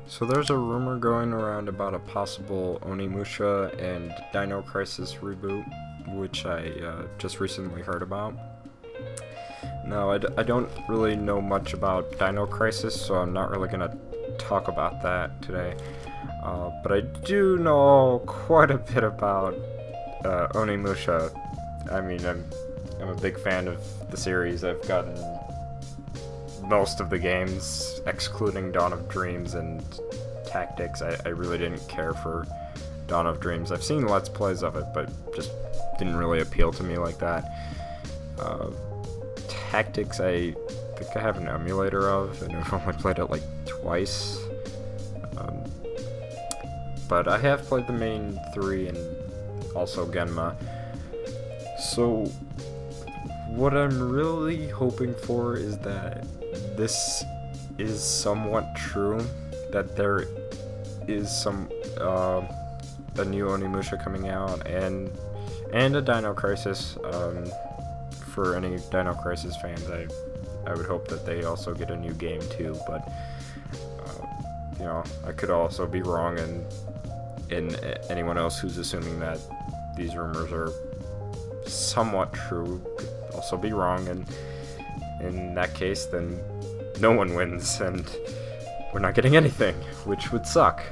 So there's a rumor going around about a possible Onimusha and Dino Crisis reboot, which I just recently heard about. Now, I don't really know much about Dino Crisis, so I'm not really going to talk about that today. But I do know quite a bit about Onimusha. I mean, I'm a big fan of the series. I've gotten most of the games, excluding Dawn of Dreams and Tactics. I really didn't care for Dawn of Dreams. I've seen Let's Plays of it, but just didn't really appeal to me like that. Tactics, I think I have an emulator of, and I've only played it like twice. But I have played the main three and also Genma. So what I'm really hoping for is that this is somewhat true, that there is some a new Onimusha coming out and a Dino Crisis. For any Dino Crisis fans, I would hope that they also get a new game too, but you know, I could also be wrong, and anyone else who's assuming that these rumors are somewhat true could also be wrong, and in that case then no one wins and we're not getting anything, which would suck.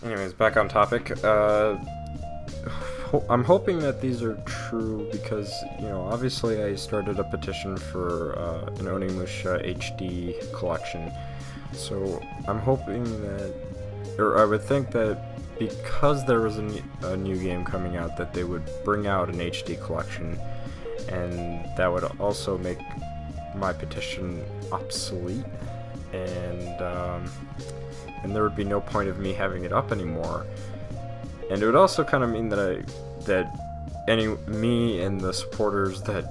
Anyways, back on topic. I'm hoping that these are true because, you know, obviously I started a petition for an Onimusha HD collection, so I'm hoping that, or I would think that because there was a new game coming out, that they would bring out an HD collection, and that would also make my petition obsolete, and there would be no point of me having it up anymore. And it would also kind of mean that me and the supporters the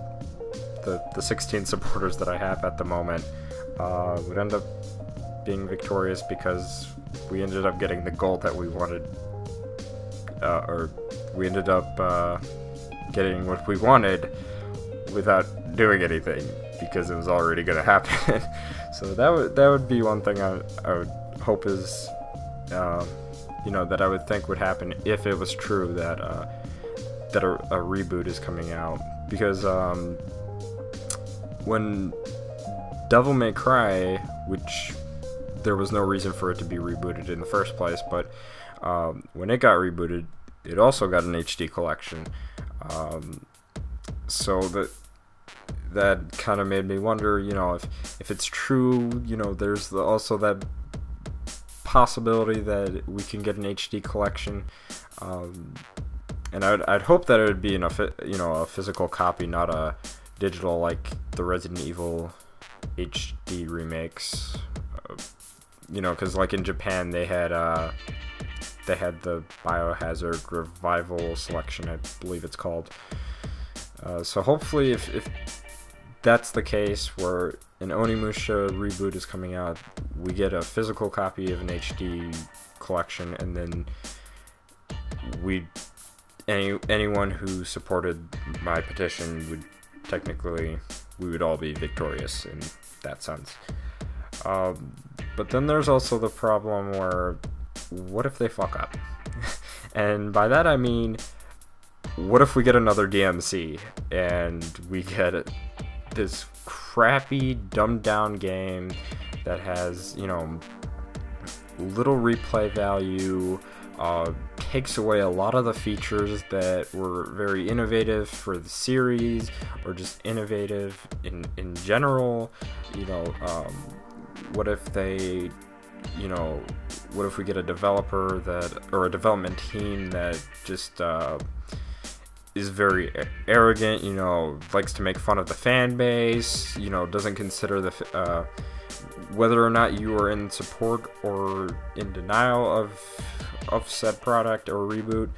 16 supporters that I have at the moment would end up being victorious, because we ended up getting the goal that we wanted, or we ended up getting what we wanted without doing anything, because it was already going to happen. So that would be one thing I would hope is, you know, that I would think would happen if it was true that that a reboot is coming out, because when Devil May Cry, which there was no reason for it to be rebooted in the first place, but when it got rebooted, it also got an HD collection. So that kind of made me wonder, you know, if it's true, you know, there's also that possibility that we can get an HD collection, and I'd hope that it would be a physical copy, not a digital like the Resident Evil HD remakes. You know, because like in Japan they had the Biohazard Revival Selection, I believe it's called. So hopefully, if that's the case, where an Onimusha reboot is coming out, we get a physical copy of an HD collection, and then anyone who supported my petition we would all be victorious in that sense. But then there's also the problem where, what if they fuck up? And by that I mean, what if we get another DMC and we get this crappy, dumbed down game that has, you know, little replay value, takes away a lot of the features that were very innovative for the series, or just innovative in general. You know, what if they, you know, what if we get a developer or a development team that just is very arrogant, you know, likes to make fun of the fan base, you know, doesn't consider the whether or not you are in support or in denial of said product or reboot,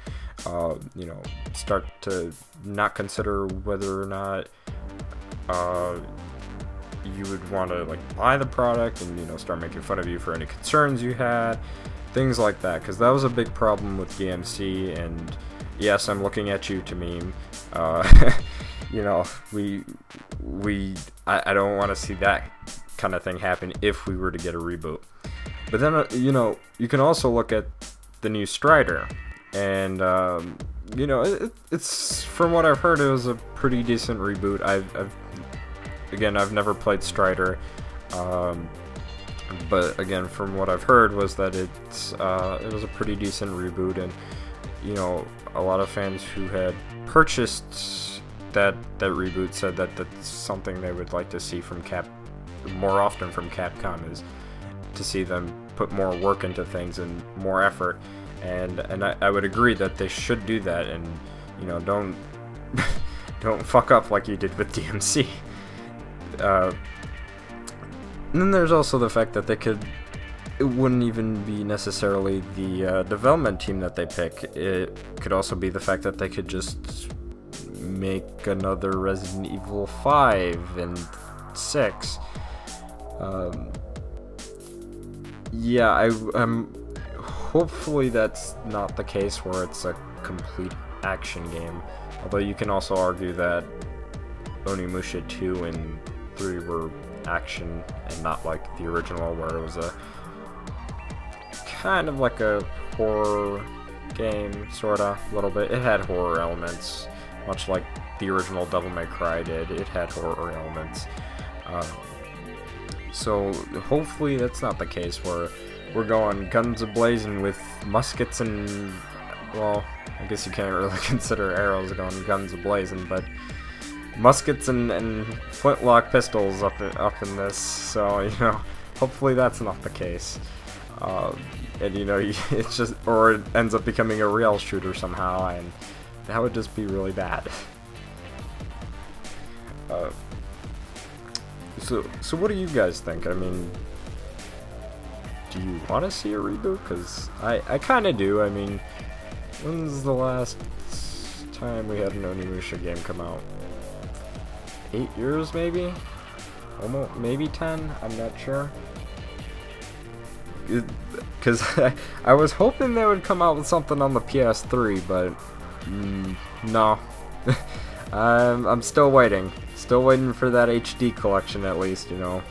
you know, start to not consider whether or not you would want to like buy the product, and, you know, start making fun of you for any concerns you had, things like that, because that was a big problem with DMC. And yes, I'm looking at you to meme. You know, I don't want to see that kind of thing happen if we were to get a reboot. But then, you know, you can also look at the new Strider, and you know, it's from what I've heard, it was a pretty decent reboot. I've never played Strider, but again, from what I've heard was that it was a pretty decent reboot, and you know, a lot of fans who had purchased that reboot said that that's something they would like to see from more often from Capcom, is to see them put more work into things and more effort, and I would agree that they should do that, and you know, don't fuck up like you did with DMC. And then there's also the fact that it wouldn't even be necessarily the development team that they pick. It could also be the fact that they could just make another Resident Evil 5 and 6. Yeah, I'm hopefully that's not the case where it's a complete action game. Although you can also argue that Onimusha 2 and 3 were action and not like the original, where it was a kind of like a horror game, sorta, a little bit. It had horror elements, much like the original Devil May Cry did. It had horror elements. So hopefully that's not the case where we're going guns a-blazing with muskets and, well, I guess you can't really consider arrows going guns a-blazing, but muskets and flintlock pistols up in this. So, you know, hopefully that's not the case. And you know, it's just, or it ends up becoming a rail shooter somehow, and that would just be really bad. So what do you guys think? I mean, do you want to see a reboot? Because I kind of do. I mean, when's the last time we had an Onimusha game come out? 8 years, maybe? Almost, maybe 10? I'm not sure. Because I was hoping they would come out with something on the PS3, but no. I'm still waiting. Still waiting for that HD collection, at least, you know.